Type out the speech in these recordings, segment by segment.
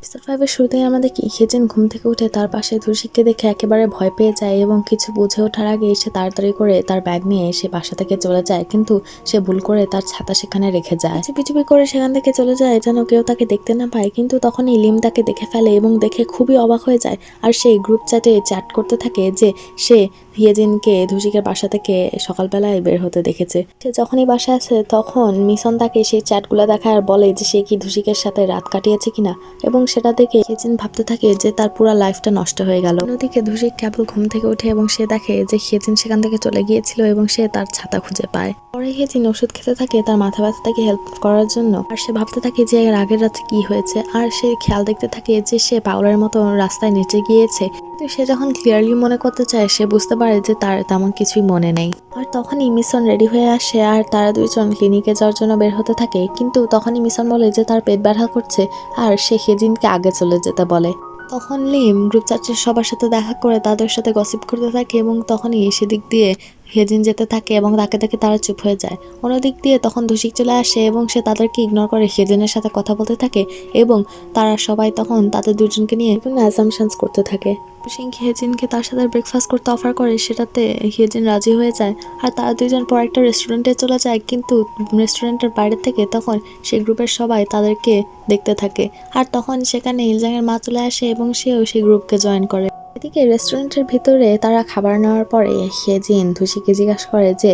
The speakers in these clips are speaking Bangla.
এপিসোড 5 এর শুরুতেই আমাদের কি হেজেন ঘুম থেকে উঠে তার পাশে ধুশিককে দেখে একেবারে ভয় পেয়ে যায় এবং কিছু বুঝে ওঠার আগে সে তাড়াতাড়ি করে তার ব্যাগ নিয়ে সে বাসা থেকে চলে যায়, কিন্তু সে ভুল করে তার ছাতা সেখানে রেখে যায়। চুপি করে সেখান থেকে চলে যায় যেন কেউ তাকে দেখতে না পায়, কিন্তু তখনই লিম তাকে দেখে ফেলে এবং দেখে খুবই অবাক হয়ে যায়। আর সেই গ্রুপ চ্যাট করতে থাকে যে সে হিয়েজিনকে ধুশিকের বাসা থেকে সকালবেলায় বের হতে দেখেছে। সে যখনই বাসায় আসে তখন মিশন তাকে সেই চ্যাটগুলো দেখায় আর বলে যে সে কি ধুশিকের সাথে রাত কাটিয়েছে কিনা, এবং সেটা দেখে হিয়েজিন ভাবতে থাকে যে তার পুরো লাইফটা নষ্ট হয়ে গেল। অন্যদিকে ধুশিক কেবল ঘুম থেকে উঠে এবং সে দেখে যে হিয়েজিন সেখান থেকে চলে গিয়েছিল এবং সে তার ছাতা খুঁজে পায়। পরে হিয়েজিন ওষুধ খেতে থাকে তার মাথা ব্যথাটাকে হেল্প করার জন্য, আর সে ভাবতে থাকে যে এর আগের রাতে কি হয়েছে, আর সে খেয়াল দেখতে থাকে যে সে পাগলের মতো রাস্তায় নিচে গিয়েছে। কিন্তু সে যখন ক্লিয়ারলি মনে করতে চায় সে বুঝতে পারে যে তার তেমন কিছুই মনে নেই। আর তখনই মিশন রেডি হয়ে আসে আর তারা দুইজন ক্লিনিকে যাওয়ার জন্য বের হতে থাকে, কিন্তু তখনই মিশন বলে যে তার পেট ব্যথা করছে আর সে হিয়েজিনকে আগে চলে যেতে বলে। তখন লিম গ্রুপ চ্যাটের সবার সাথে দেখা করে তাদের সাথে গসিপ করতে থাকে এবং তখনই সেদিক দিয়ে হিয়েজিন যেতে থাকে এবং তাকে দেখে তারা চুপ হয়ে যায়। অন্যদিক দিয়ে তখন ধুশিক চলে আসে এবং সে তাদেরকে ইগনোর করে হিয়েজিনের সাথে কথা বলতে থাকে এবং তারা সবাই তখন তাদের দুজনকে নিয়ে বিভিন্ন অ্যাসাম্পশনস করতে থাকে। ধুশিক হিয়েজিনকে তার সাথে ব্রেকফাস্ট করতে অফার করে, সেটাতে হিয়েজিন রাজি হয়ে যায় আর তারা দুজন পর একটা রেস্টুরেন্টে চলে যায়, কিন্তু রেস্টুরেন্টের বাইরে থেকে তখন সেই গ্রুপের সবাই তাদেরকে দেখতে থাকে। আর তখন সেখানে ইলজাংয়ের মা চলে আসে এবং সেও সেই গ্রুপকে জয়েন করে। এদিকে রেস্টুরেন্টের ভিতরে তারা খাবার নেওয়ার পরে হিয়েজিন ধুশিককে জিজ্ঞাসা করে যে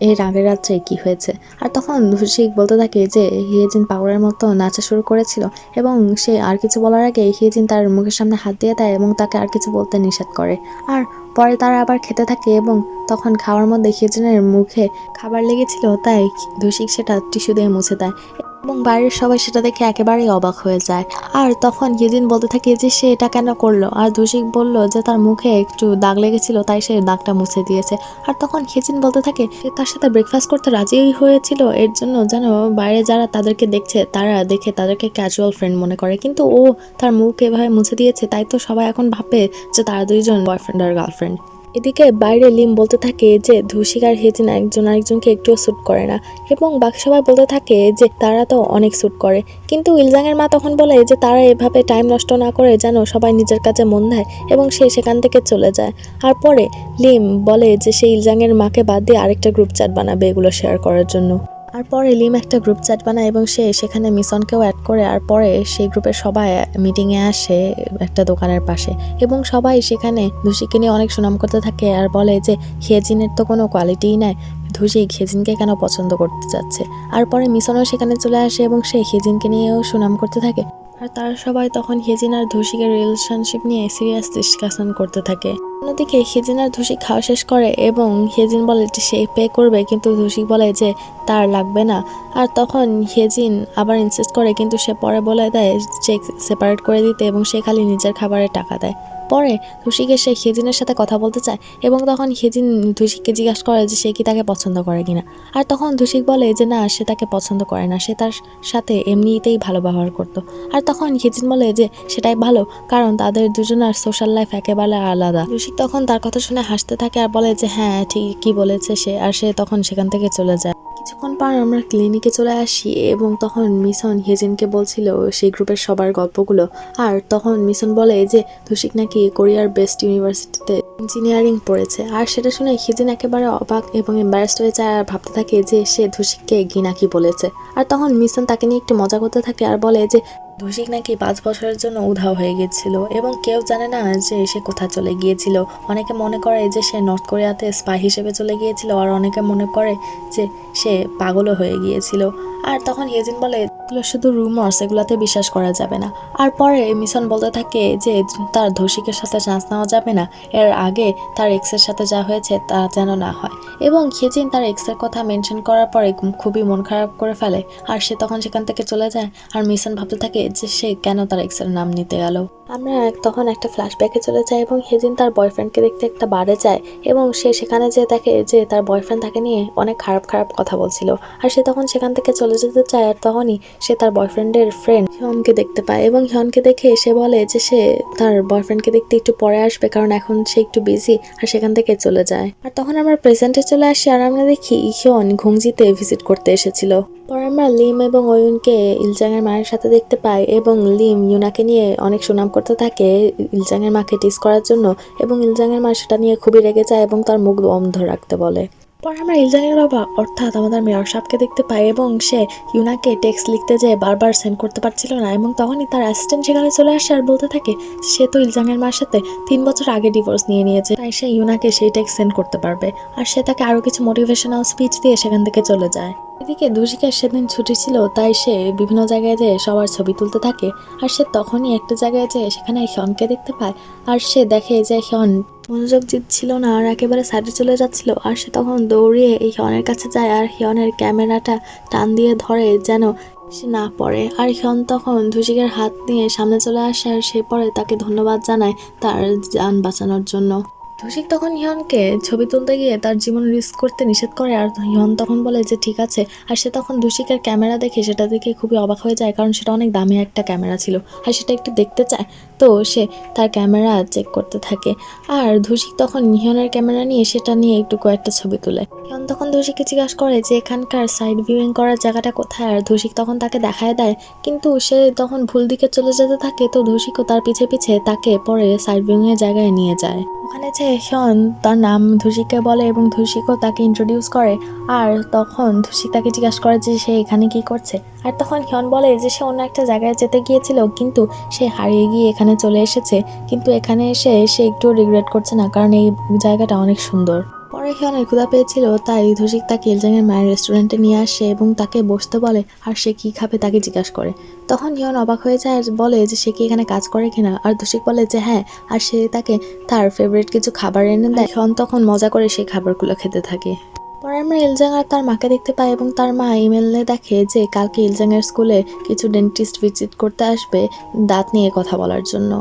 এর আগের রাত্রে কি হয়েছে, আর তখন ধুশিক বলতে থাকে যে হিয়েজিন পাগলের মতো নাচা শুরু করেছিল এবং সে আর কিছু বলার আগে হিয়েজিন তার মুখের সামনে হাত দিয়ে দেয় এবং তাকে আর কিছু বলতে নিষেধ করে। আর পরে তারা আবার খেতে থাকে এবং তখন খাওয়ার মধ্যে হিয়েজিনের মুখে খাবার লেগেছিল, তাই ধুশিক সেটা টিস্যু দিয়ে মুছে দেয় এবং বাইরের সবাই সেটা দেখে একেবারেই অবাক হয়ে যায়। আর তখন হিয়েজিন বলতে থাকে যে সে এটা কেন করলো, আর ধুশিক বলল যে তার মুখে একটু দাগ লেগেছিল তাই সে দাগটা মুছে দিয়েছে। আর তখন হিয়েজিন বলতে থাকে সে তার সাথে ব্রেকফাস্ট করতে রাজি হয়েছিল এর জন্য যেন বাইরে যারা তাদেরকে দেখছে তারা দেখে তাদেরকে ক্যাজুয়াল ফ্রেন্ড মনে করে, কিন্তু ও তার মুখ এভাবে মুছে দিয়েছে তাই তো সবাই এখন ভাবে যে তারা দুইজন বয়ফ্রেন্ড আর গার্লফ্রেন্ড। এদিকে বাইরে লিম বলতে থাকে যে ধুশিক আর হিয়েজিন একজন আরেকজনকে একটুও স্যুট করে না, এবং বাকি সবাই বলতে থাকে যে তারা তো অনেক স্যুট করে, কিন্তু ইলজাংয়ের মা তখন বলে যে তারা এভাবে টাইম নষ্ট না করে যেন সবাই নিজের কাজে মন দেয়, এবং সে সেখান থেকে চলে যায়। আর পরে লিম বলে যে সে ইলজাংয়ের মাকে বাদ দিয়ে আরেকটা গ্রুপ চ্যাট বানাবে এগুলো শেয়ার করার জন্য। আর পরে লিম একটা গ্রুপ চ্যাট বানায় এবং সে সেখানে মিশনকেও অ্যাড করে, আর পরে সেই গ্রুপের সবাই মিটিংয়ে আসে একটা দোকানের পাশে এবং সবাই সেখানে ধুশিককে নিয়ে অনেক সুনাম করতে থাকে আর বলে যে হিয়েজিনের তো কোনো কোয়ালিটিই নাই, ধুশিক হিয়েজিনকে কেন পছন্দ করতে চাচ্ছে। আর পরে মিশনও সেখানে চলে আসে এবং সে হিয়েজিনকে নিয়েও সুনাম করতে থাকে, আর তারা সবাই তখন হিয়েজিন আর ধুশিকের রিলেশনশিপ নিয়ে সিরিয়াস ডিসকাশন করতে থাকে। অন্যদিকে হিয়েজিন আর ধুশিক খাওয়া শেষ করে এবং হিয়েজিন বলে যে সে পে করবে, কিন্তু ধুশিক বলে যে তার লাগবে না। আর তখন হিয়েজিন আবার ইনসিস্ট করে, কিন্তু সে পরে বলে দেয় চেক সেপারেট করে দিতে এবং সে খালি নিজের খাবারের টাকা দেয়। পরে ধুশিক এসে হিয়েজিনের সাথে কথা বলতে চায় এবং তখন হিয়েজিন ধুশিককে জিজ্ঞাসা করে যে সে কি তাকে পছন্দ করে কিনা। আর তখন ধুশিক বলে যে না, সে তাকে পছন্দ করে না, সে তার সাথে এমনিতেই ভালো ব্যবহার করতো। আর তখন হিয়েজিন বলে যে সেটাই ভালো, কারণ তাদের দুজনের সোশ্যাল লাইফ একেবারে আলাদা। ধুশিক তখন তার কথা শুনে হাসতে থাকে আর বলে যে হ্যাঁ ঠিকই বলেছে সে, আর সে তখন সেখান থেকে চলে যায়। কিছুক্ষণ পর আমরা ক্লিনিকে চলে আসি এবং তখন মিশন হিয়েজিনকে বলছিল সেই গ্রুপের সবার গল্পগুলো, আর তখন মিশন বলে যে ধুশিক নাকি কোরিয়ার বেস্ট ইউনিভার্সিটিতে ইঞ্জিনিয়ারিং পড়েছে, আর সেটা শুনে হিয়েজিন একেবারে অবাক এবং এম্বারেসড হয়ে যায় আর ভাবতে থাকে যে সে ধুশিককে ঘৃণা কি বলেছে। আর তখন মিশন তাকে নিয়ে একটু মজা করতে থাকে আর বলে যে ধুশিক নাকি 5 বছরের জন্য উধাও হয়ে গিয়েছিল এবং কেউ জানে না যে সে কোথায় চলে গিয়েছিল। অনেকে মনে করে যে সে নর্থ কোরিয়াতে স্পাই হিসেবে চলে গিয়েছিল, আর অনেকে মনে করে যে সে পাগলও হয়ে গিয়েছিল। আর তখন হিয়েজিন বলে এগুলো শুধু রুমার্স, এগুলাতে বিশ্বাস করা যাবে না। আর পরে মিশন বলতে থাকে যে তার ধুশিকের সাথে চান্স নেওয়া যাবে না, এর আগে তার এক্সের সাথে যা হয়েছে তা যেন না হয়, এবং হিয়েজিন তার এক্সের কথা মেনশন করার পরে খুবই মন খারাপ করে ফেলে আর সে তখন সেখান থেকে চলে যায়। আর মিশন ভাবতে থাকে যে সে কেন তার এক্সের নাম নিতে গেল। আমরা তখন একটা ফ্ল্যাশব্যাকে চলে যাই এবং হেজিন তার বয়ফ্রেন্ডকে দেখতে একটা বারে যায় এবং সে সেখানে যেয়ে দেখে যে তার বয়ফ্রেন্ড তাকে নিয়ে অনেক খারাপ খারাপ কথা বলছিল। আর সে তখন সেখান থেকে চলে যেতে চায়, আর তখনই সে তার বয়ফ্রেন্ডের ফ্রেন্ড হিয়নকে দেখতে পায় এবং হিয়নকে দেখে সে বলে যে সে তার বয়ফ্রেন্ডকে দেখতে একটু পরে আসবে, কারণ এখন সে একটু বিজি, আর সেখান থেকে চলে যায়। আর তখন আমরা প্রেজেন্টে চলে আসি আর আমরা দেখি হিয়ন ঘুংজিতে ভিজিট করতে এসেছিল। পরে আমরা লিম এবং অয়ুনকে ইলজাংয়ের মায়ের সাথে দেখতে পাই এবং লিম ইউনাকে নিয়ে অনেক সুনাম করতে থাকে ইলজাংয়ের মাকে টিস করার জন্য, এবং ইলজাংয়ের মা সেটা নিয়ে খুবই রেগে যায় এবং তার মুখ বন্ধ রাখতে বলে। পরে আমরা ইলজাংয়ের বাবা অর্থাৎ আমাদের মেয়র সাহেবকে দেখতে পাই এবং সে ইউনাকে টেক্সট লিখতে যেয়ে বারবার সেন্ড করতে পারছিল না, এবং তখনই তার অ্যাসিস্ট্যান্ট সেখানে চলে আসে আর বলতে থাকে সে তো ইলজাংয়ের মার সাথে 3 বছর আগে ডিভোর্স নিয়ে নিয়েছে, তাই সে ইউনাকে সেই টেক্সট সেন্ড করতে পারবে। আর সে তাকে আরও কিছু মোটিভেশনাল স্পিচ দিয়ে সেখান থেকে চলে যায়। এদিকে দুশিকার সেদিন ছুটি ছিল, তাই সে বিভিন্ন জায়গায় যেয়ে সবার ছবি তুলতে থাকে। আর সে তখনই একটা জায়গায় যেয়ে সেখানে হিয়নকে দেখতে পায় আর সে দেখে যে হিয়ন মনোযোগ ছিল না আর একেবারে সাইডে চলে যাচ্ছিল। আর সে তখন দৌড়িয়ে এই হিয়নের কাছে যায় আর হিয়নের ক্যামেরাটা টান দিয়ে ধরে যেন সে না পড়ে। আর হিয়ন তখন ধুশিকের হাত নিয়ে সামনে চলে আসে আর সে পরে তাকে ধন্যবাদ জানায় তার যান বাঁচানোর জন্য। ধুশিক তখন হিয়নকে ছবি তুলতে গিয়ে তার জীবন রিস্ক করতে নিষেধ করে আর হিয়ন তখন বলে যে ঠিক আছে। আর সে তখন ধুশিকের ক্যামেরা দেখে সেটা দেখে খুবই অবাক হয়ে যায়, কারণ সেটা অনেক দামি একটা ক্যামেরা ছিল আর সেটা একটু দেখতে চায়। তো সে তার ক্যামেরা চেক করতে থাকে আর ধুশিক তখন হিয়নের ক্যামেরা নিয়ে সেটা নিয়ে একটু কয়েকটা ছবি তুলে। হিয়ন তখন ধুশিককে জিজ্ঞাসা করে যে এখানকার সাইড ভিউইং করার জায়গাটা কোথায়, আর ধুশিক তখন তাকে দেখায় দেয়, কিন্তু সে তখন ভুল দিকে চলে যেতে থাকে। তো ধুশিকও তার পিছে পিছে তাকে পরে সাইড ভিউইং এর জায়গায় নিয়ে যায়। ওখানে যে হিয়ন তার নাম ধুশিককে বলে এবং ধুশিকও তাকে ইন্ট্রোডিউস করে। আর তখন ধুশিক তাকে জিজ্ঞাসা করে যে সে এখানে কি করছে, আর তখন হিয়ন বলে যে সে অন্য একটা জায়গায় যেতে গিয়েছিল কিন্তু সে হারিয়ে গিয়ে এখানে চলে এসেছে, কিন্তু এখানে এসে সে একটু রিগ্রেট করছে না, কারণ এই জায়গাটা অনেক সুন্দর। পরে হিয়নের ক্ষুধা পেয়েছিল, তাই ধুশিক তাকে ইলজাংয়ের মায়ের রেস্টুরেন্টে নিয়ে আসে এবং তাকে বসতে বলে আর সে কি খাবে তাকে জিজ্ঞাসা করে। তখন হিয়ন অবাক হয়ে যায় আর বলে যে সে কি এখানে কাজ করে কিনা, আর ধুশিক বলে যে হ্যাঁ, আর সে তাকে তার ফেভারিট কিছু খাবার এনে দেয়। হিয়ন তখন মজা করে সেই খাবারগুলো খেতে থাকে। পরে আমরা ইলজাং আর তার মাকে দেখতে পাই এবং তার মা ইমেলে দেখে যে কালকে ইলজাংয়ের স্কুলে কিছু ডেন্টিস্ট ভিজিট করতে আসবে দাঁত নিয়ে কথা বলার জন্য।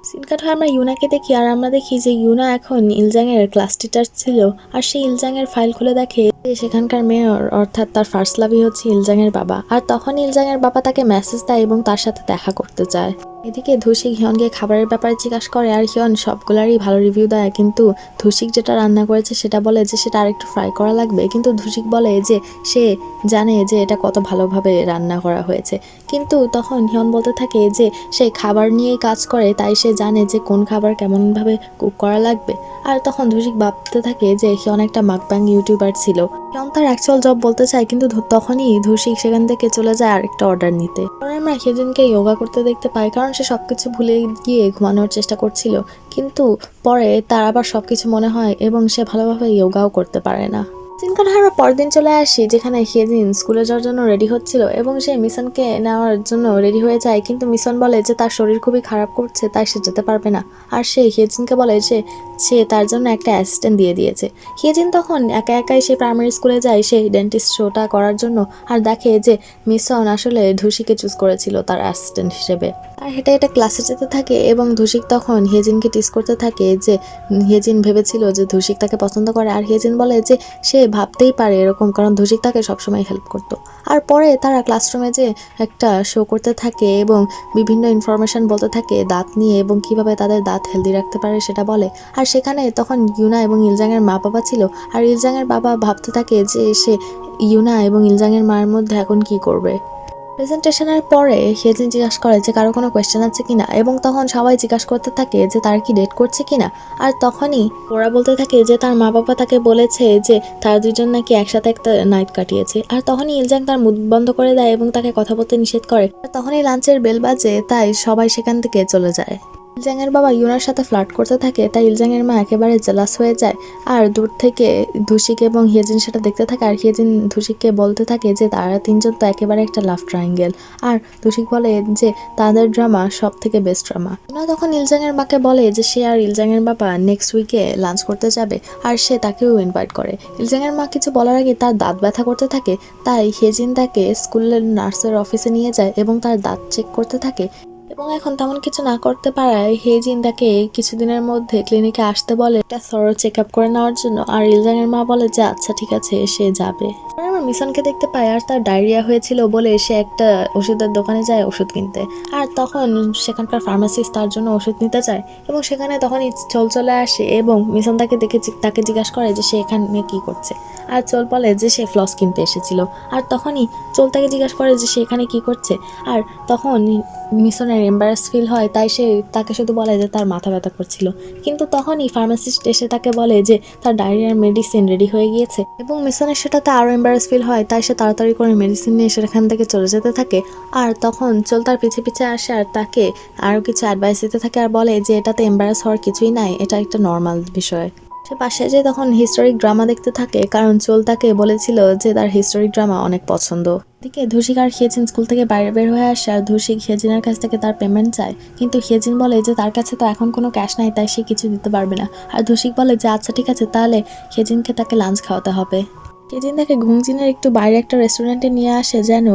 সিন কাট হয় আমরা ইউনাকে দেখি আর আমরা দেখি যে ইউনা এখন ইলজাংয়ের ক্লাস টিচার ছিল, আর সে ইলজাংয়ের ফাইল খুলে দেখে যে সেখানকার মেয়র অর্থাৎ তার ফার্স্ট লাভই হচ্ছে ইলজাংয়ের বাবা। আর তখন ইলজাংয়ের বাবা তাকে মেসেজ দেয় এবং তার সাথে দেখা করতে চায়। এদিকে ধুশিক হিয়নকে খাবারের ব্যাপারে জিজ্ঞাসা করে আর হিয়ন সবগুলারই ভালো রিভিউ দেয়, কিন্তু ধুশিক যেটা রান্না করেছে সেটা বলে যে সেটা আরেকটু ফ্রাই করা লাগবে, কিন্তু ধুশিক বলে যে সে জানে যে এটা কত ভালোভাবে রান্না করা হয়েছে। কিন্তু তখন হিয়ন বলতে থাকে যে সে খাবার নিয়েই কাজ করে, তাই সে জানে যে কোন খাবার কেমনভাবে কুক করা লাগবে। আর তখন ধুশিক ভাবতে থাকে যে হিয়ন একটা মাকব্যাং ইউটিউবার ছিল। হিয়ন তার অ্যাকচুয়াল জব বলতে চায়, কিন্তু তখনই ধুশিক সেখান থেকে চলে যায় আরেকটা অর্ডার নিতে। পরে আমরা হিয়নকে যোগা করতে দেখতে পাই, কারণ সে সবকিছু ভুলে গিয়ে ঘুমানোর চেষ্টা করছিল, কিন্তু পরে তার আবার সবকিছু মনে হয় এবং সে ভালোভাবে যোগাও করতে পারে না। সিনকার আমরা পরদিন চলে আসি যেখানে হিয়েজিন স্কুলে যাওয়ার জন্য রেডি হচ্ছিল এবং সে মিশনকে নেওয়ার জন্য রেডি হয়ে যায়, কিন্তু মিশন বলে যে তার শরীর খুবই খারাপ করছে তাই সে যেতে পারবে না। আর সে হিয়েজিনকে বলে যে সে তার জন্য একটা অ্যাসিস্ট্যান্ট দিয়ে দিয়েছে। হিয়েজিন তখন একা একাই সে প্রাইমারি স্কুলে যায় সেই ডেন্টিস্ট শোটা করার জন্য, আর দেখে যে মিশন আসলে ধুশিকে চুজ করেছিল তার অ্যাসিস্ট্যান্ট হিসেবে। আর হেঁটে হেঁটে ক্লাসে যেতে থাকে এবং ধুশিক তখন হিয়েজিনকে টিস করতে থাকে যে হিয়েজিন ভেবেছিল যে ধুশিক তাকে পছন্দ করে, আর হিয়েজিন বলে যে সে ভাবতেই পারে এরকম, কারণ ধুশিক তাকে সবসময় হেল্প করতো। আর পরে তারা ক্লাসরুমে যে একটা শো করতে থাকে এবং বিভিন্ন ইনফরমেশন বলতে থাকে দাঁত নিয়ে এবং কিভাবে তাদের দাঁত হেলদি রাখতে পারে সেটা বলে। আর সেখানে তখন ইউনা এবং ইলজাংয়ের মা বাবা ছিল, আর ইলজাংয়ের বাবা ভাবতে থাকে যে সে ইউনা এবং ইলজাংয়ের মায়ের মধ্যে এখন কি করবে। প্রেজেন্টেশনের পরে হিয়েজিন জিজ্ঞাসা করে যে কারো কোনো কোয়েশ্চেন আছে কিনা, এবং তখন সবাই জিজ্ঞাসা করতে থাকে যে তার কি ডেট করছে কিনা। আর তখনই ওরা বলতে থাকে যে তার মা বাবা তাকে বলেছে যে তারা দুজন নাকি একসাথে একটা নাইট কাটিয়েছে। আর তখনই ইলজাং তার মুখ বন্ধ করে দেয় এবং তাকে কথা বলতে নিষেধ করে। আর তখনই লাঞ্চের বেল বাজে, তাই সবাই সেখান থেকে চলে যায়। ইলজাংয়ের বাবা ইউনার সাথে ফ্লার্ট করতে থাকে, তাই ইলজাংয়ের মা একেবারে জেলাস হয়ে যায় আর দূর থেকে ধুশিক এবং হিয়েজিন সেটা দেখতে থাকে। আর হিয়েজিন ধুশিককে বলতে থাকে যে তারা তিনজন তো একেবারে একটা লাভ ট্রায়াঙ্গেল, আর ধুশিক বলে যে তাদের ড্রামা সব থেকে বেস্ট ড্রামা। ইউনা তখন ইলজাংয়ের মাকে বলে যে সে আর ইলজাংয়ের বাবা নেক্সট উইকে লাঞ্চ করতে যাবে, আর সে তাকেও ইনভাইট করে। ইলজাংয়ের মা কিছু বলার আগে তার দাঁত ব্যথা করতে থাকে, তাই হিয়েজিন তাকে স্কুলের নার্সের অফিসে নিয়ে যায় এবং তার দাঁত চেক করতে থাকে এবং এখন তেমন কিছু না করতে পারায় হেজিন তাকে কিছুদিনের মধ্যে ক্লিনিকে আসতে বলে একটা থরো চেক আপ করে নেওয়ার জন্য। আর ইলজাংয়ের মা বলে যে আচ্ছা ঠিক আছে সে যাবে। আমরা মিশনকে দেখতে পাই আর তার ডায়রিয়া হয়েছিল বলে সে একটা ওষুধের দোকানে যায় ওষুধ কিনতে। আর তখন সেখানকার ফার্মাসিস্ট তার জন্য ওষুধ নিতে চায় এবং সেখানে তখনই চল চলে আসে এবং মিশন তাকে দেখে তাকে জিজ্ঞাসা করে যে সে এখানে কি করছে। আর চল বলে যে সে ফ্লস কিনতে এসেছিল। আর তখনই চল তাকে জিজ্ঞাসা করে যে সে এখানে কি করছে। আর তখন মিশনের এম্বারাস ফিল হয়, তাই সে তাকে শুধু বলে যে তার মাথা ব্যথা করছিল। কিন্তু তখনই ফার্মাসিস্ট এসে তাকে বলে যে তার ডায়রিয়ার মেডিসিন রেডি হয়ে গিয়েছে এবং মিশনের সেটাতে আরও এম্বারাস ফিল হয়, তাই সে তাড়াতাড়ি করে মেডিসিন নিয়ে সেখান থেকে চলে যেতে থাকে। আর তখন চল তার পিছে পিছে আসে আর তাকে আরও কিছু অ্যাডভাইস দিতে থাকে আর বলে যে এটাতে এম্বারাস হওয়ার কিছুই নাই, এটা একটা নর্মাল বিষয়। সে পাশে যে তখন হিস্টোরিক ড্রামা দেখতে থাকে, কারণ চোল তাকে বলেছিল যে তার হিস্টোরিক ড্রামা অনেক পছন্দ। এদিকে ধুসিক আর হিয়েজিন স্কুল থেকে বাইরে বের হয়ে আসে আর ধুসিক হিয়েজিনের কাছ থেকে তার পেমেন্ট চায়, কিন্তু হিয়েজিন বলে যে তার কাছে তো এখন কোনো ক্যাশ নাই, তাই সে কিছু দিতে পারবে না। আর ধুসিক বলে যে আচ্ছা ঠিক আছে, তাহলে হিয়েজিনকে তাকে লাঞ্চ খাওয়াতে হবে। হিয়েজিন তাকে ঘুংজিনের একটু বাইরে একটা রেস্টুরেন্টে নিয়ে আসে যেন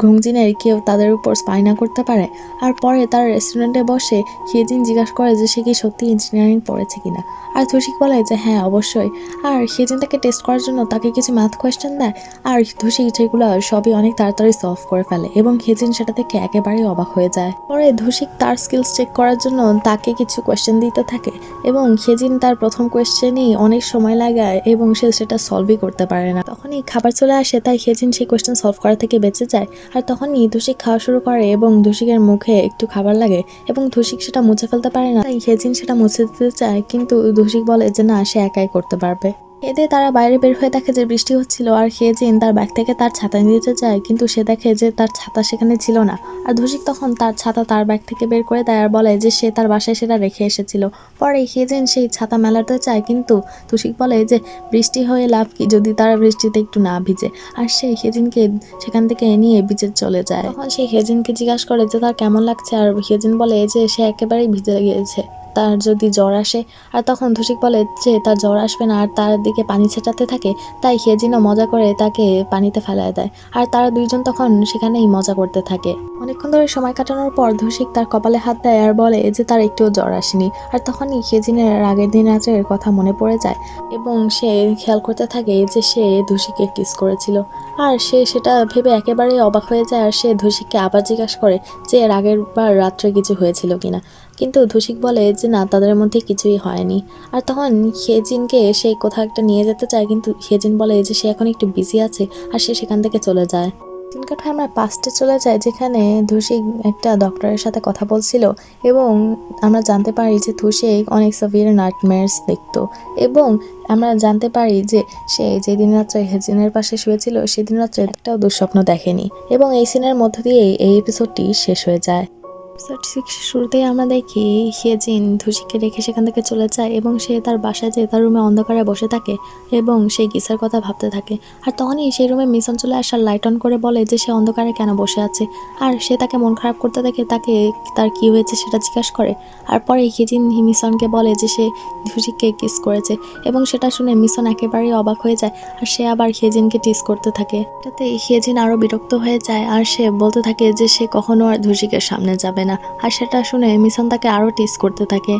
ঘুংজিনের কেউ তাদের উপর স্পাই না করতে পারে। আর পরে তার রেস্টুরেন্টে বসে হিয়েজিন জিজ্ঞাসা করে যে সে কি সত্যি ইঞ্জিনিয়ারিং পড়েছে কিনা। আর ধুসিক বলে যে হ্যাঁ অবশ্যই। আর হিয়েজিন তাকে টেস্ট করার জন্য তাকে কিছু ম্যাথ কোয়েশ্চেন দেয় আর ধুসিক যেগুলো সবই অনেক তাড়াতাড়ি সলভ করে ফেলে এবং হিয়েজিন সেটা থেকে একেবারেই অবাক হয়ে যায়। পরে ধুসিক তার স্কিলস চেক করার জন্য তাকে কিছু কোয়েশ্চেন দিতে থাকে এবং হিয়েজিন তার প্রথম কোয়েশ্চেনই অনেক সময় লাগায় এবং সে সেটা সলভই করতে পারে না। তখনই খাবার চলে আসে, তাই হিয়েজিন সেই কোয়েশ্চেন সলভ করা থেকে বেঁচে যায়। আর তখনই ধুসিক খাওয়া শুরু করে এবং ধুসিকের মুখে একটু খাবার লাগে এবং ধুসিক সেটা মুছে ফেলতে পারে না, তাই হিয়েজিন সেটা মুছে দিতে চায়, কিন্তু ধুসিক বলে যে না, সে একাই করতে পারবে। এতে তারা বাইরে বের হয়ে দেখে যে বৃষ্টি হচ্ছিল আর হিয়েজিন তার ব্যাগ থেকে তার ছাতা নিতে চায়, কিন্তু সে দেখে যে তার ছাতা সেখানে ছিল না। আর ধুসিক তখন তার ছাতা তার ব্যাগ থেকে বের করে দেয় আর বলে যে সে তার বাসায় সেটা রেখে এসেছিল। পরে হিয়েজিন সেই ছাতা মেলাতে চায়, কিন্তু ধুসিক বলে যে বৃষ্টি হয়ে লাভ কি যদি তারা বৃষ্টিতে একটু না ভিজে। আর সে হিয়েজিনকে সেখান থেকে নিয়ে ভিজে চলে যায়। তখন সে হিয়েজিনকে জিজ্ঞাসা করে যে তার কেমন লাগছে, আর হিয়েজিন বলে যে সে একেবারেই ভিজে গিয়েছে, তার যদি জ্বর আসে। আর তখন ধুসিক বলে যে তার জ্বর আসবে না আর তার দিকে পানি ছেটাতে থাকে, তাই হিয়েজিনও মজা করে তাকে পানিতে ফেলায় দেয়। আর তারা দুইজন তখন সেখানেই মজা করতে থাকে। অনেকক্ষণ ধরে সময় কাটানোর পর ধুসিক তার কপালে হাত দেয় আর বলে যে তার একটুও জ্বর আসেনি। আর তখনই হিয়েজিনের আগের দিন রাতের কথা মনে পড়ে যায় এবং সে খেয়াল করতে থাকে যে সে ধুসিকে কিস করেছিল। আর সে সেটা ভেবে একেবারেই অবাক হয়ে যায় আর সে ধুসিককে আবার জিজ্ঞাসা করে যে এর আগের বার রাত্রে কিছু হয়েছিল কিনা, কিন্তু ধুসিক বলে যে না, তাদের মধ্যে কিছুই হয়নি। আর তখন হিয়েজিনকে সে কোথাও একটা নিয়ে যেতে চায়, কিন্তু হিয়েজিন বলে যে সে এখন একটু বিজি আছে আর সে সেখান থেকে চলে যায়। দিন কাটায় আমরা পাস্টে চলে যাই, যেখানে ধুসিক একটা ডক্টরের সাথে কথা বলছিল এবং আমরা জানতে পারি যে ধুসিক অনেক সিভিয়ার নাইটমেয়ার্স দেখতো এবং আমরা জানতে পারি যে সে যেদিন রাত্রে হিয়েজিনের পাশে শুয়েছিল সেদিন রাত্রে একটাও দুঃস্বপ্ন দেখেনি। এবং এই সিনের মধ্য দিয়ে এই এপিসোডটি শেষ হয়ে যায়। এপিসোড 6 শুরুতেই আমরা দেখি হিয়েজিন ধুসিককে রেখে সেখান থেকে চলে যায় এবং সে তার বাসায় যেয়ে তার রুমে অন্ধকারে বসে থাকে এবং সেই কিসের কথা ভাবতে থাকে। আর তখনই সেই রুমে মিশন চলে আসার লাইট অন করে বলে যে সে অন্ধকারে কেন বসে আছে। আর সে তাকে মন খারাপ করতে দেখে তাকে তার কি হয়েছে সেটা জিজ্ঞাসা করে। আর পরে হিয়েজিন মিশনকে বলে যে সে ধুসিককে কিস করেছে এবং সেটা শুনে মিশন একেবারেই অবাক হয়ে যায় আর সে আবার হিয়েজিনকে টিস করতে থাকে। এটাতে হিয়েজিন আরও বিরক্ত হয়ে যায় আর সে বলতে থাকে যে সে কখনো আর ধুসিকের সামনে যাবে না। আর সেটা শুনে মিশন তাকে আরও টিস করতে থাকে।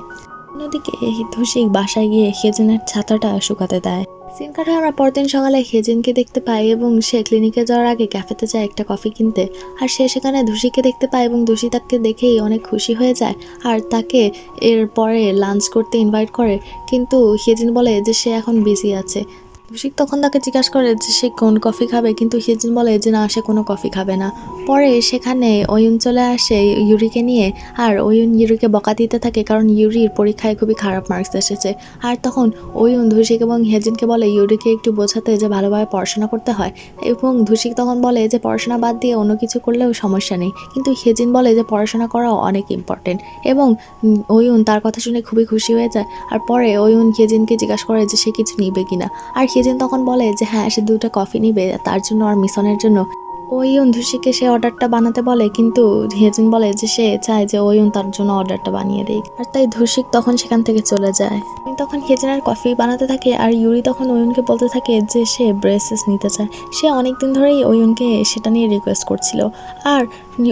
অন্যদিকে ধুসিক বাসায় গিয়ে হিয়েজিনের ছাতাটা শুকাতে দেয়। সিন কাটে আমরা পরদিন সকালে হিয়েজিনকে দেখতে পাই এবং সে ক্লিনিকে যাওয়ার আগে ক্যাফেতে যায় একটা কফি কিনতে। আর সে সেখানে ধুসিকে দেখতে পায় এবং ধুসি তাকে দেখেই অনেক খুশি হয়ে যায় আর তাকে এর পরে লাঞ্চ করতে ইনভাইট করে, কিন্তু হিয়েজিন বলে যে সে এখন বিজি আছে। ধুসিক তখন তাকে জিজ্ঞাসা করে যে সে কোন কফি খাবে, কিন্তু হিয়েজিন বলে যে না, সে কোনো কফি খাবে না। পরে সেখানে অয়ুন চলে আসে ইউরিকে নিয়ে আর অয়ুন ইউরিকে বকা দিতে থাকে কারণ ইউরির পরীক্ষায় খুবই খারাপ মার্কস এসেছে। আর তখন অয়ুন ধুসিক এবং হিয়েজিনকে বলে ইউরিকে একটু বোঝাতে যে ভালোভাবে পড়াশোনা করতে হয় এবং ধুসিক তখন বলে যে পড়াশোনা বাদ দিয়ে অন্য কিছু করলেও সমস্যা নেই, কিন্তু হিয়েজিন বলে যে পড়াশোনা করাও অনেক ইম্পর্টেন্ট এবং অয়ুন তার কথা শুনে খুবই খুশি হয়ে যায়। আর পরে অয়ুন হিয়েজিনকে জিজ্ঞাসা করে যে সে কিছু নিবে কিনা। আর হিয়েজিন তখন বলে যে হ্যাঁ, সে 2টা কফি নিবে তার জন্য আর মিশনের জন্য। ওইউন ধুসিকে সে অর্ডারটা বানাতে বলে, কিন্তু হেজিন বলে যে সে চায় যে ওইউন তার জন্য অর্ডারটা বানিয়ে দেয়। আর তাই ধুসিক তখন সেখান থেকে চলে যায়। তখন হেজিনের কফি বানাতে থাকে আর ইউরি তখন ওইউনকে বলতে থাকে যে সে ব্রেসেস নিতে চায়। সে অনেকদিন ধরেই ওইউনকে সেটা নিয়ে রিকোয়েস্ট করছিল। আর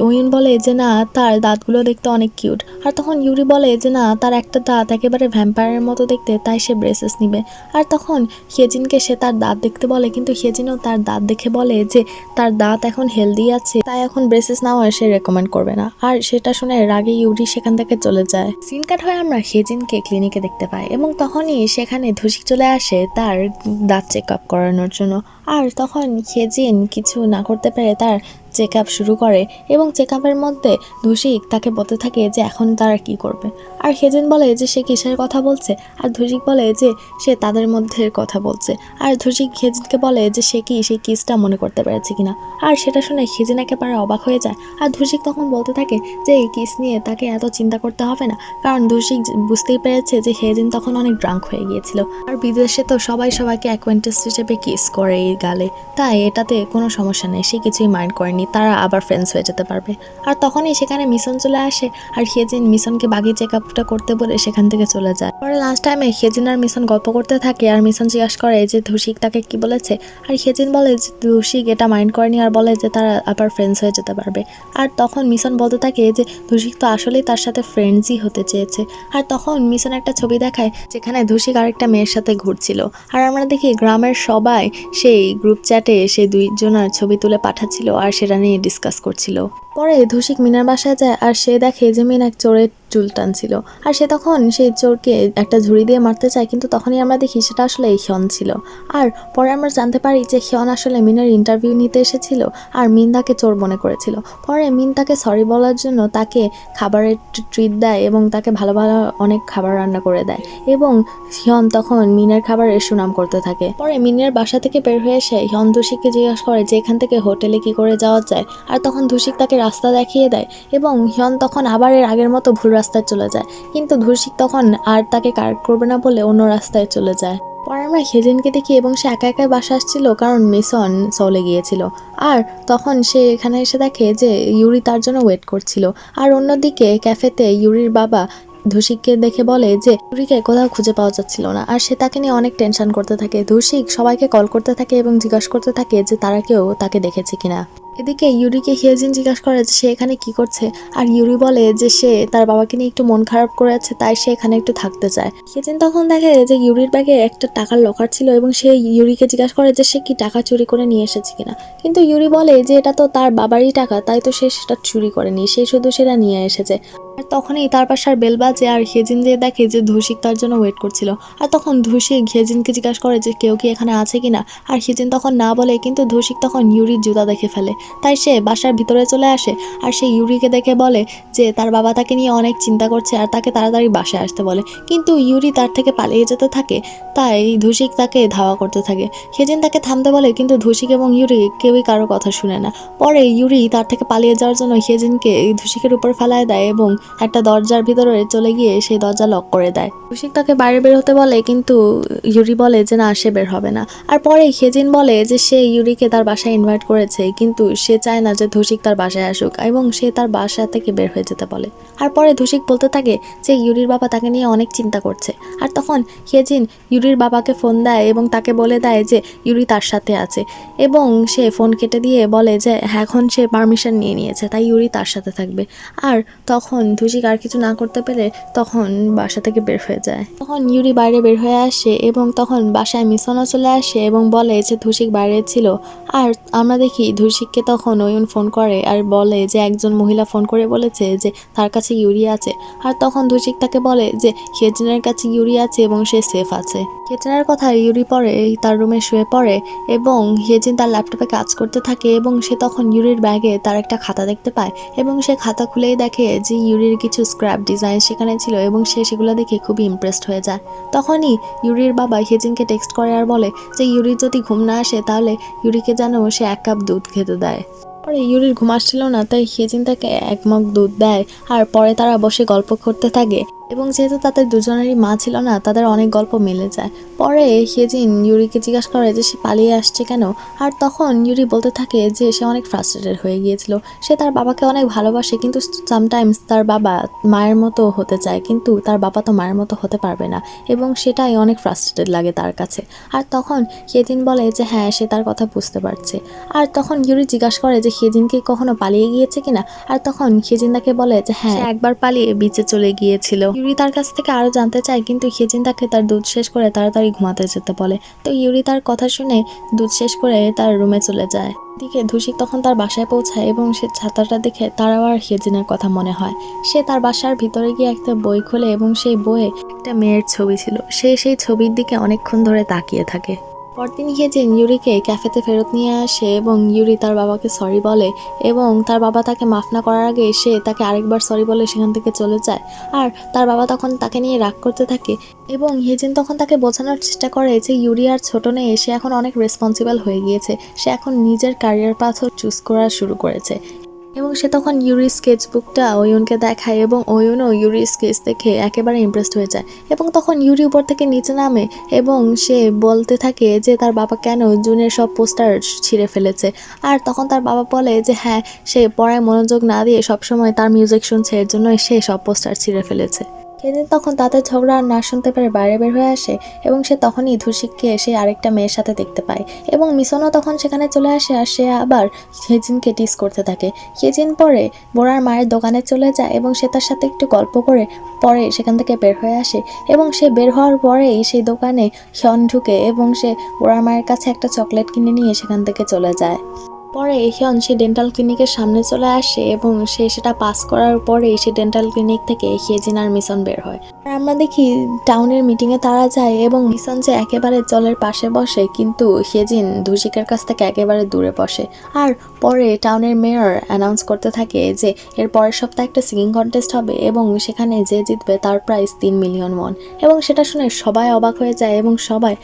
ওইউন বলে যে না, তার দাঁতগুলো দেখতে অনেক কিউট। আর তখন ইউরি বলে যে না, তার একটা দাঁত একেবারে ভ্যাম্পায়ারের মতো দেখতে, তাই সে ব্রেসেস নিবে। আর তখন হেজিনকে সে তার দাঁত দেখতে বলে, কিন্তু হেজিনও তার দাঁত দেখে বলে যে তার দাঁত এখন হেলদি আছে, তাই এখন ব্রেসেস নেওয়া সে রেকমেন্ড করবে না। আর সেটা শুনে রাগে ইউরি সেখান থেকে চলে যায়। সিন কাট হয়ে আমরা হেজিনকে ক্লিনিকে দেখতে পাই এবং তখনই সেখানে ধুসিক চলে আসে তার দাঁত চেক আপ করানোর জন্য। আর তখন হেজিন কিছু না করতে পেরে তার চেক আপ শুরু করে এবং চেক আপের মধ্যে ধুসিক তাকে বলতে থাকে যে এখন তারা কি করবে। আর হেজিন বলে যে সে কিসের কথা বলছে, আর ধুসিক বলে যে সে তাদের মধ্যে কথা বলছে। আর ধুসিক হেজিনকে বলে যে সে কি সেই কিসটা মনে করতে পেরেছে কিনা। আর সেটা শুনে হেজিন একেবারে অবাক হয়ে যায়। আর ধুসিক তখন বলতে থাকে যে এই কিস নিয়ে তাকে এত চিন্তা করতে হবে না, কারণ ধুসিক বুঝতেই পেরেছে যে হেজিন তখন অনেক ড্রাঙ্ক হয়ে গিয়েছিল। আর বিদেশে তো সবাই সবাইকে অ্যাকোয়েন্টেন্স হিসেবে কিস করে এই গালে, তাই এটাতে কোনো সমস্যা নেই, সে কিছুই মাইন্ড করেনি, তারা আবার ফ্রেন্ডস হয়ে যেতে পারবে। আর তখনই সেখানে মিশন চলে আসে আর হেজিন মিশনকে বাকি চেক আপটা করতে বলে সেখান থেকে চলে যায়। পরে লাস্ট টাইমে হেজিন আর মিশন গল্প করতে থাকে আর মিশন জিজ্ঞাসা করে যে ধুসিক তাকে কি বলেছে। আর হেজিন বলে যে ধুসিক এটা মাইন্ড করেনি আর বলে যে তারা আবার ফ্রেন্ডস হয়ে যেতে পারবে। আর তখন মিশন বলতে থাকে যে ধুসিক তো আসলেই তার সাথে ফ্রেন্ডসই হতে চেয়েছে। আর তখন মিশন একটা ছবি দেখায় যেখানে ধুসিক আরেকটা মেয়ের সাথে ঘুরছিল। আর আমরা দেখি গ্রামের সবাই সেই গ্রুপ চ্যাটে সেই দুইজনের ছবি তুলে পাঠাচ্ছিল আর সেটা নিয়ে ডিসকাস করছিল। পরে ধুসিক মিনার বাসায় যায় আর সে দেখে যে মিনা এক চোরের চুল টানছিল। আর সে তখন সেই চোরকে একটা ঝুড়ি দিয়ে মারতে চায়, কিন্তু তখনই আমরা দেখি সেটা আসলে হিয়ন ছিল। আর পরে আমরা জানতে পারি যে হিয়ন আসলে মিনার ইন্টারভিউ নিতে এসেছিল আর মিন তাকে চোর মনে করেছিল। পরে মিন তাকে সরি বলার জন্য তাকে খাবারের ট্রিট দেয় এবং তাকে ভালো ভালো অনেক খাবার রান্না করে দেয় এবং হিয়ন তখন মিনের খাবারের সুনাম করতে থাকে। পরে মিনের বাসা থেকে বের হয়ে এসে হিয়ন ধুসিককে জিজ্ঞাসা করে যে এখান থেকে হোটেলে কি করে যাওয়া যায়। আর তখন ধুসিক তাকে রাস্তা দেখিয়ে দেয় এবং হিয়ন তখন আবার এর আগের মতো ভুল রাস্তায় চলে যায়, কিন্তু ধুসিক তখন আর তাকে কারেক্ট করবে না বলে অন্য রাস্তায় চলে যায়। পরে আমরা হেজিনকে দেখি এবং সে একা একাই বাসা আসছিল কারণ মিশন চলে গিয়েছিল। আর তখন সে এখানে এসে দেখে যে ইউরি তার জন্য ওয়েট করছিল। আর অন্যদিকে ক্যাফেতে ইউরির বাবা ধুসিককে দেখে বলে যে ইউরিকে কোথাও খুঁজে পাওয়া যাচ্ছিল না আর সে তাকে নিয়ে অনেক টেনশন করতে থাকে। ধুসিক সবাইকে কল করতে থাকে এবং জিজ্ঞাসা করতে থাকে যে তারা কেউ তাকে দেখেছে কিনা। এদিকে ইউরিকে হিয়েজিন জিজ্ঞাসা করে যে সে এখানে কি করছে। আর ইউরি বলে যে সে তার বাবাকে নিয়ে একটু মন খারাপ করে আছে, তাই সে এখানে একটু থাকতে চায়। হিয়েজিন তখন দেখে যে ইউরির ব্যাগে একটা টাকার লকার ছিল এবং সে ইউরিকে জিজ্ঞাসা করে যে সে কি টাকা চুরি করে নিয়ে এসেছে কিনা, কিন্তু ইউরি বলে যে এটা তো তার বাবারই টাকা, তাই তো সে সেটা চুরি করেনি, সে শুধু সেটা নিয়ে এসেছে। আর তখনই তার পাশে বেল বাজে আর হেজিন যে দেখে যে ধুসিক তার জন্য ওয়েট করছিল। আর তখন ধুসিক হেজিনকে জিজ্ঞাসা করে যে কেউ কি এখানে আছে কিনা। আর হেজিন তখন না বলে, কিন্তু ধুসিক তখন ইউরির জুতা দেখে ফেলে, তাই সে বাসার ভিতরে চলে আসে আর সে ইউরিকে দেখে বলে যে তার বাবা তাকে নিয়ে অনেক চিন্তা করছে আর তাকে তাড়াতাড়ি বাসায় আসতে বলে, কিন্তু ইউরি তার থেকে পালিয়ে যেতে থাকে, তাই ধুসিক তাকে ধাওয়া করতে থাকে। হেজিন তাকে থামতে বলে, কিন্তু ধুসিক এবং ইউরি কেউই কারো কথা শুনে না। পরে ইউরি তার থেকে পালিয়ে যাওয়ার জন্য হেজিনকে ধুসিকের উপর ফেলায় দেয় এবং একটা দরজার ভিতরে চলে গিয়ে সেই দরজা লক করে দেয়। ধুসিক তাকে বাইরে বের হতে বলে, কিন্তু ইউরি বলে যে না, সে বের হবে না। আর পরে হেজিন বলে যে সে ইউরিকে তার বাসায় ইনভাইট করেছে, কিন্তু সে চায় না যে ধুসিক তার বাসায় আসুক এবং সে তার বাসা থেকে বের হয়ে যেতে বলে। আর পরে ধুসিক বলতে থাকে যে ইউরির বাবা তাকে নিয়ে অনেক চিন্তা করছে। আর তখন হেজিন ইউরির বাবাকে ফোন দেয় এবং তাকে বলে দেয় যে ইউরি তার সাথে আছে এবং সে ফোন কেটে দিয়ে বলে যে এখন সে পারমিশন নিয়ে নিয়েছে, তাই ইউরি তার সাথে থাকবে। আর তখন ধুসিক আর কিছু না করতে পেরে তখন বাসা থেকে বের হয়ে যায়। তখন ইউরি বাইরে বের হয়ে আসে এবং তখন বাসায় মিশনও চলে আসে এবং বলে যে ধুসিক বাইরে ছিল। আর আমরা দেখি ধুসিককে তখন ওয়ুন ফোন করে আর বলে যে একজন মহিলা ফোন করে বলেছে যে তার কাছে ইউরি আছে। আর তখন ধুসিক তাকে বলে যে হেজিনের কাছে ইউরি আছে এবং সে সেফ আছে। হেজিনের কথা ইউরি পরে তার রুমে শুয়ে পড়ে এবং হেজিন তার ল্যাপটপে কাজ করতে থাকে এবং সে তখন ইউরির ব্যাগে তার একটা খাতা দেখতে পায় এবং সে খাতা খুলেই দেখে যে ইউরির কিছু স্ক্র্যাপ ডিজাইন সেখানে ছিল এবং সে সেগুলো দেখে খুবই ইমপ্রেসড হয়ে যায়। তখনই ইউরির বাবা হেজিনকে টেক্সট করে আর বলে যে ইউরির যদি ঘুম না আসে তাহলে ইউরিকে যেন সে 1 কাপ দুধ খেতে দেয়। পরে ইউরির ঘুম আসছিল না, তাই হেজিন তাকে 1 মগ দুধ দেয় আর পরে তারা বসে গল্প করতে থাকে এবং যেহেতু তাদের দুজনেরই মা ছিল না, তাদের অনেক গল্প মিলে যায়। পরে হেজিন ইউরিকে জিজ্ঞাসা করে যে সে পালিয়ে আসছে কেন। আর তখন ইউরি বলতে থাকে যে সে অনেক ফ্রাস্ট্রেটেড হয়ে গিয়েছিল। সে তার বাবাকে অনেক ভালোবাসে, কিন্তু সামটাইমস তার বাবা মায়ের মতো হতে চায়, কিন্তু তার বাবা তো মায়ের মতো হতে পারবে না, এবং সেটাই অনেক ফ্রাস্ট্রেটেড লাগে তার কাছে। আর তখন হেজিন বলে যে হ্যাঁ, সে তার কথা বুঝতে পারছে। আর তখন ইউরি জিজ্ঞাসা করে যে হেজিন কি কখনো পালিয়ে গিয়েছে কিনা। আর তখন হেজিন তাকে বলে যে হ্যাঁ, সে একবার পালিয়ে বিচে চলে গিয়েছিল। ইউরি তার কাছ থেকে আরো জানতে চায়, কিন্তু হেজিন তাকে তার দুধ শেষ করে তাড়াতাড়ি ঘুমাতে যেতে বলে। তো ইউরি তার কথা শুনে দুধ শেষ করে তার রুমে চলে যায়। দিকে ধুষিক তখন তার বাসায় পৌঁছায় এবং সে ছাতাটা দেখে তার আবার হেজিনের কথা মনে হয়। সে তার বাসার ভিতরে গিয়ে একটা বই খোলে এবং সেই বইয়ে একটা মেয়ের ছবি ছিল। সে সেই ছবির দিকে অনেকক্ষণ ধরে তাকিয়ে থাকে। পরদিন হেজিন ইউরিকে ক্যাফেতে ফেরত নিয়ে আসে এবং ইউরি তার বাবাকে সরি বলে, এবং তার বাবা তাকে মাফ না করার আগে সে তাকে আরেকবার সরি বলে সেখান থেকে চলে যায়। আর তার বাবা তখন তাকে নিয়ে রাগ করতে থাকে, এবং হেজিন তখন তাকে বোঝানোর চেষ্টা করে যে ইউরি আর ছোট নেই, সে এখন অনেক রেসপন্সিবল হয়ে গিয়েছে, সে এখন নিজের ক্যারিয়ার পাথও চুজ করা শুরু করেছে। এবং সে তখন ইউরির স্কেচবুকটা ওয়ুনকে দেখায়, এবং ওয়ুনও ইউরির স্কেচ দেখে একেবারে ইমপ্রেসড হয়ে যায়। এবং তখন ইউরি উপর থেকে নিচে নামে এবং সে বলতে থাকে যে তার বাবা কেন জুনের সব পোস্টার ছিঁড়ে ফেলেছে। আর তখন তার বাবা বলে যে হ্যাঁ, সে পড়ায় মনোযোগ না দিয়ে সবসময় তার মিউজিক শুনছে, এর জন্যই সে সব পোস্টার ছিঁড়ে ফেলেছে। সেদিন তখন তাদের ঝগড়া আর না শুনতে পেরে বাইরে বের হয়ে আসে, এবং সে তখনই ধুষিককে এসে আরেকটা মেয়ের সাথে দেখতে পায়। এবং মিশনও তখন সেখানে চলে আসে, আর সে আবার হেজিনকে টিস করতে থাকে। হেজিন পরে বোরার মায়ের দোকানে চলে যায় এবং সে তার সাথে একটু গল্প করে পরে সেখান থেকে বের হয়ে আসে। এবং সে বের হওয়ার পরেই সেই দোকানে হিয়ন ঢুকে এবং সে বোরার মায়ের কাছে একটা চকলেট কিনে নিয়ে সেখান থেকে চলে যায়। পরে হিয়ন সে ডেন্টাল ক্লিনিকের সামনে চলে আসে এবং সে সেটা পাস করার পরেই সে ডেন্টাল ক্লিনিক থেকে হেজিন আর মিশন বের হয়। আর আমরা দেখি টাউনের মিটিংয়ে তারা যায় এবং মিশন যে একেবারে জলের পাশে বসে, কিন্তু হেজিন ধুষিকের কাছ থেকে একেবারে দূরে বসে। আর পরে টাউনের মেয়র অ্যানাউন্স করতে থাকে যে এর পরের সপ্তাহে একটা সিঙ্গিং কন্টেস্ট হবে এবং সেখানে যে জিতবে তার প্রাইস 3 মিলিয়ন ওয়ান। এবং সেটা শুনে সবাই অবাক হয়ে যায় এবং সবাই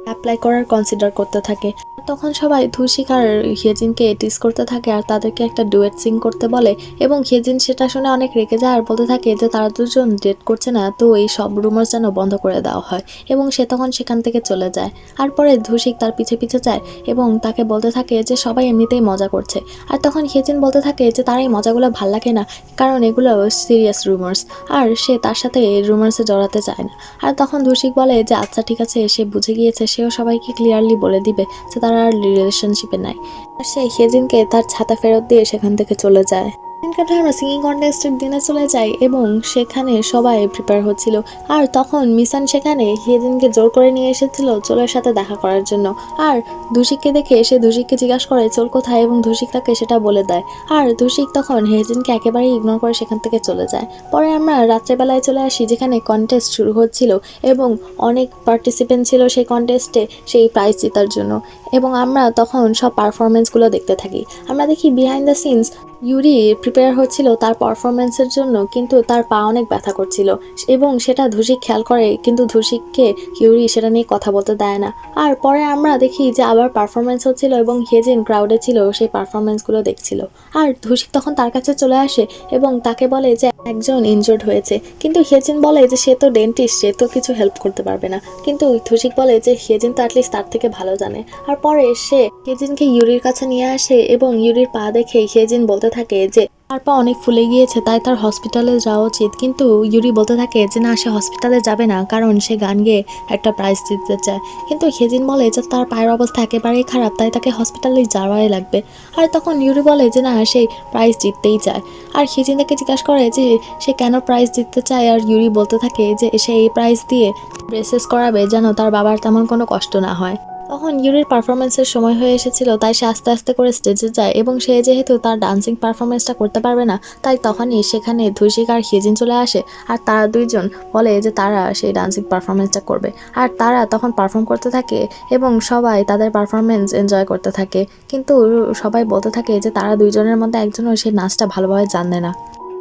অ্যাপ্লাই করার কনসিডার করতে থাকে। তখন সবাই ধুষিক আর হেজিনকে টিস করতে থাকে আর তাদেরকে একটা ডুয়েট সিং করতে বলে, এবং হেজিন সেটা শুনে অনেক রেগে যায় আর বলতে থাকে যে তারা দুজন ডেট করছে না, তো এই সব রুমার্স যেন বন্ধ করে দেওয়া হয়। এবং সে তখন সেখান থেকে চলে যায়। আর পরে ধুষিক তার পিছে পিছে যায় এবং তাকে বলতে থাকে যে সবাই এমনিতেই মজা করছে। আর তখন হেজিন বলতে থাকে যে তার এই মজাগুলো ভাল লাগে না, কারণ এগুলো সিরিয়াস রুমার্স, আর সে তার সাথে এই রুমার্সে জড়াতে চায় না। আর তখন ধুষিক বলে যে আচ্ছা ঠিক আছে, সে বুঝে গিয়েছে, সেও সবাইকে ক্লিয়ারলি বলে দিবে যে তারা আর রিলেশনশিপে নাই। আর সে হেজিনকে তার ছাতা ফেরত দিয়ে সেখান থেকে চলে যায়। সেদিনকার আমরা সিঙ্গিং কন্টেস্টের দিনে চলে যাই এবং সেখানে সবাই প্রিপেয়ার হচ্ছিল। আর তখন মিসান সেখানে হেজিনকে জোর করে নিয়ে এসেছিল চোলের সাথে দেখা করার জন্য। আর ধুষিককে দেখে সে ধুষিককে জিজ্ঞাসা করে চোল কোথায়, এবং ধুষিক তাকে সেটা বলে দেয়। আর ধুষিক তখন হেজিনকে একেবারেই ইগনোর করে সেখান থেকে চলে যায়। পরে আমরা রাত্রেবেলায় চলে আসি যেখানে কন্টেস্ট শুরু হচ্ছিল এবং অনেক পার্টিসিপেন্ট ছিল সেই কন্টেস্টে সেই প্রাইজ জেতার জন্য, এবং আমরা তখন সব পারফরমেন্সগুলো দেখতে থাকি। আমরা দেখি behind the scenes Yuri prepare হচ্ছিল তার পারফরমেন্সের জন্য, কিন্তু তার পা অনেক ব্যথা করছিল এবং সেটা ধুষিক খেয়াল করে, কিন্তু ধুষিককে ইউরি সেটা নিয়ে কথা বলতে দেয় না। আর পরে আমরা দেখি যে আবার পারফরমেন্স হচ্ছিল এবং হেজিন ক্রাউডে ছিল, সেই পারফরমেন্সগুলো দেখছিল। আর ধুষিক তখন তার কাছে চলে আসে এবং তাকে বলে যে একজন ইনজোর্ড হয়েছে, কিন্তু হেজিন বলে যে সে তো ডেন্টিস্ট, সে তো কিছু হেল্প করতে পারবে না। কিন্তু ধুষিক বলে যে হেজিন তো অ্যাটলিস্ট তার থেকে ভালো জানে। আর পরে সে হেজিনকে ইউরির কাছে নিয়ে আসে এবং ইউরির পা দেখে হেজিন বলতে থাকে যে তার পা অনেক ফুলে গিয়েছে, তাই তার হসপিটালে যাওয়া উচিত। কিন্তু ইউরি বলতে থাকে যে না, সে হসপিটালে যাবে না, কারণ সে গান গেয়ে একটা প্রাইজ জিততে চায়। কিন্তু হেজিন বলে যে তার পায়ের অবস্থা একেবারেই খারাপ, তাই তাকে হসপিটালে যাওয়াই লাগবে। আর তখন ইউরি বলে যে না, সেই প্রাইজ জিততেই চায়। আর হেজিন তাকে জিজ্ঞাসা করে যে সে কেন প্রাইজ জিততে চায়, আর ইউরি বলতে থাকে যে সে এই প্রাইজ দিয়ে ব্রেসেস করাবে যেন তার বাবার তেমন কোনো কষ্ট না হয়। তখন ইউরির পারফরমেন্সের সময় হয়ে এসেছিল, তাই সে আস্তে আস্তে করে স্টেজে যায়, এবং সে যেহেতু তার ডান্সিং পারফরমেন্সটা করতে পারবে না, তাই তখনই সেখানে ধুষিক আর হেজিন চলে আসে। আর তারা দুইজন বলে যে তারা সেই ডান্সিং পারফরমেন্সটা করবে। আর তারা তখন পারফর্ম করতে থাকে এবং সবাই তাদের পারফরমেন্স এনজয় করতে থাকে, কিন্তু সবাই বলতে থাকে যে তারা দুইজনের মধ্যে একজনও সেই নাচটা ভালোভাবে জানে না।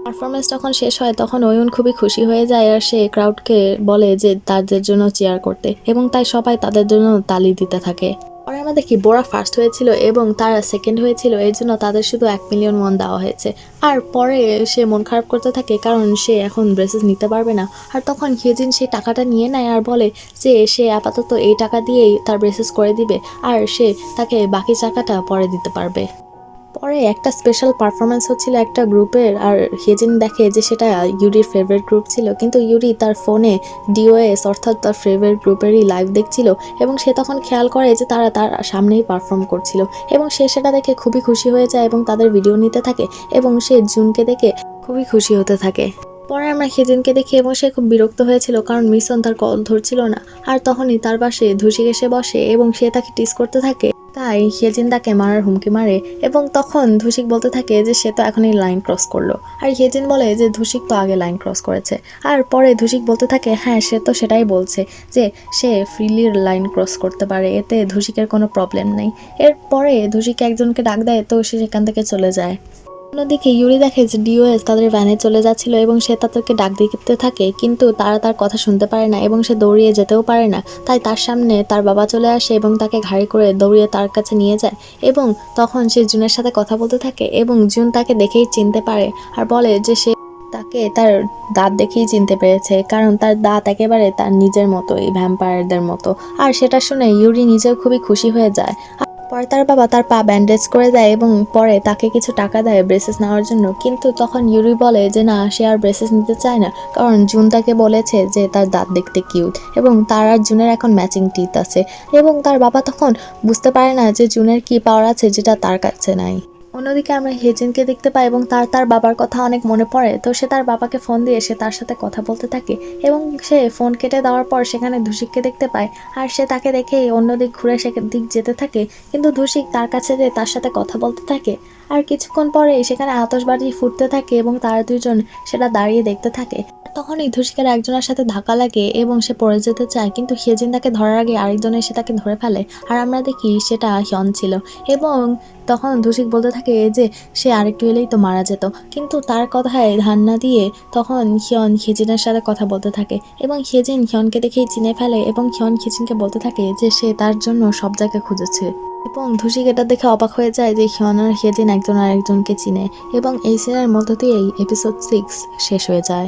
পারফরমেন্স যখন শেষ হয় তখন ওয়ুন খুবই খুশি হয়ে যায় আর সে ক্রাউডকে বলে যে তাদের জন্য চেয়ার করতে, এবং তাই সবাই তাদের জন্য তালি দিতে থাকে। পরে আমরা দেখি বোরা ফার্স্ট হয়েছিল এবং তারা সেকেন্ড হয়েছিল, এর জন্য তাদের শুধু 1 মিলিয়ন ওয়ান দেওয়া হয়েছে। আর পরে সে মন খারাপ করতে থাকে কারণ সে এখন ব্রেসেস নিতে পারবে না। আর তখন হিয়েজিন সেই টাকাটা নিয়ে নেয় আর বলে যে সে আপাতত এই টাকা দিয়েই তার ব্রেসেস করে দিবে, আর সে তাকে বাকি টাকাটা পরে দিতে পারবে। পরে একটা স্পেশাল পারফরমেন্স হচ্ছিল একটা গ্রুপের, আর হিয়েজিন দেখে যে সেটা ইউরির ফেভারিট গ্রুপ ছিল, কিন্তু ইউরি তার ফোনে ডিওএস অর্থাৎ তার ফেভারিট গ্রুপেরই লাইভ দেখছিল এবং সে তখন খেয়াল করে যে তারা তার সামনেই পারফর্ম করছিল এবং সে সেটা দেখে খুবই খুশি হয়ে যায় এবং তাদের ভিডিও নিতে থাকে এবং সে জুনকে দেখে খুবই খুশি হতে থাকে। পরে আমরা হিয়েজিনকে দেখি এবং সে খুব বিরক্ত হয়েছিল কারণ মিসন তার কল ধরছিল না। আর তখনই তার পাশে ধুসিক এসে বসে এবং সে তাকে টিস করতে থাকে, তাই হিয়েজিন তাকে মারার হুমকি মারে এবং তখন ধুসিক বলতে থাকে যে সে তো এখনই লাইন ক্রস করলো, আর হিয়েজিন বলে যে ধুসিক তো আগে লাইন ক্রস করেছে। আর পরে ধুসিক বলতে থাকে হ্যাঁ সে তো সেটাই বলছে যে সে ফ্রিলি লাইন ক্রস করতে পারে, এতে ধুসিকের কোনো প্রবলেম নেই। এরপরে ধুসিক একজনকে ডাক দেয়, তো সে সেখান থেকে চলে যায়। অন্যদিকে ইউরি দেখে যে ডিওএস তাদের ভ্যানে চলে যাচ্ছিল এবং সে তাদেরকে ডাক দিতে থাকে, কিন্তু তারা তার কথা শুনতে পারে না এবং সে দৌড়িয়ে যেতেও পারে না। তাই তার সামনে তার বাবা চলে আসে এবং তাকে ঘাড়ি করে দৌড়িয়ে তার কাছে নিয়ে যায় এবং তখন সে জুনের সাথে কথা বলতে থাকে এবং জুন তাকে দেখেই চিনতে পারে আর বলে যে সে তাকে তার দাঁত দেখেই চিনতে পেরেছে, কারণ তার দাঁত একেবারে তার নিজের মতোই, ভ্যাম্পায়ারদের মতো। আর সেটা শুনে ইউরি নিজেও খুবই খুশি হয়ে যায়। পরে তার বাবা তার পা ব্যান্ডেজ করে দেয় এবং পরে তাকে কিছু টাকা দেয় ব্রেসেস নেওয়ার জন্য, কিন্তু তখন ইউরি বলে যে না, সে আর ব্রেসেস নিতে চায় না, কারণ জুন তাকে বলেছে যে তার দাঁত দেখতে কিউট এবং তার আর জুনের এখন ম্যাচিং টিথ আছে। এবং তার বাবা তখন বুঝতে পারে না যে জুনের কি পাওয়ার আছে যেটা তার কাছে নাই। অন্যদিকে আমরা হিয়েজিনকে দেখতে পাই এবং তার তার বাবার কথা অনেক মনে পড়ে, তো সে তার বাবাকে ফোন দিয়ে সে তার সাথে কথা বলতে থাকে এবং সে ফোন কেটে দেওয়ার পর সেখানে ধুসিককে দেখতে পায়। আর সে তাকে দেখেই অন্যদিক ঘুরে সে দিক যেতে থাকে, কিন্তু ধুসিক তার কাছে যেয়ে তার সাথে কথা বলতে থাকে। আর কিছুক্ষণ পরে সেখানে আতশবাজি ফুটতে থাকে এবং তারা দুজন সেটা দাঁড়িয়ে দেখতে থাকে। তখনই ধুসিকের একজনের সাথে ধাক্কা লাগে এবং সে পড়ে যেতে চায়, কিন্তু হিয়েজিন তাকে ধরার আগে আরেকজন এসে তাকে ধরে ফেলে। আর আমরা দেখি সেটা হিয়ন ছিল এবং তখন ধুসিক বলতে থাকে যে সে আরেকটু এলেই তো মারা যেত, কিন্তু তার কথায় ধান না দিয়ে তখন হিয়ন হিয়েজিনের সাথে কথা বলতে থাকে এবং হিয়েজিন হিয়নকে দেখেই চিনে ফেলে এবং হিয়ন হিয়েজিনকে বলতে থাকে যে সে তার জন্য সব জায়গায় খুঁজেছে। এবং ধুসিক এটা দেখে অবাক হয়ে যায় যে হিয়ন আর হিয়েজিন একজন আরেকজনকে চিনে এবং এই সিনের মধ্য দিয়েই এপিসোড 6 শেষ হয়ে যায়।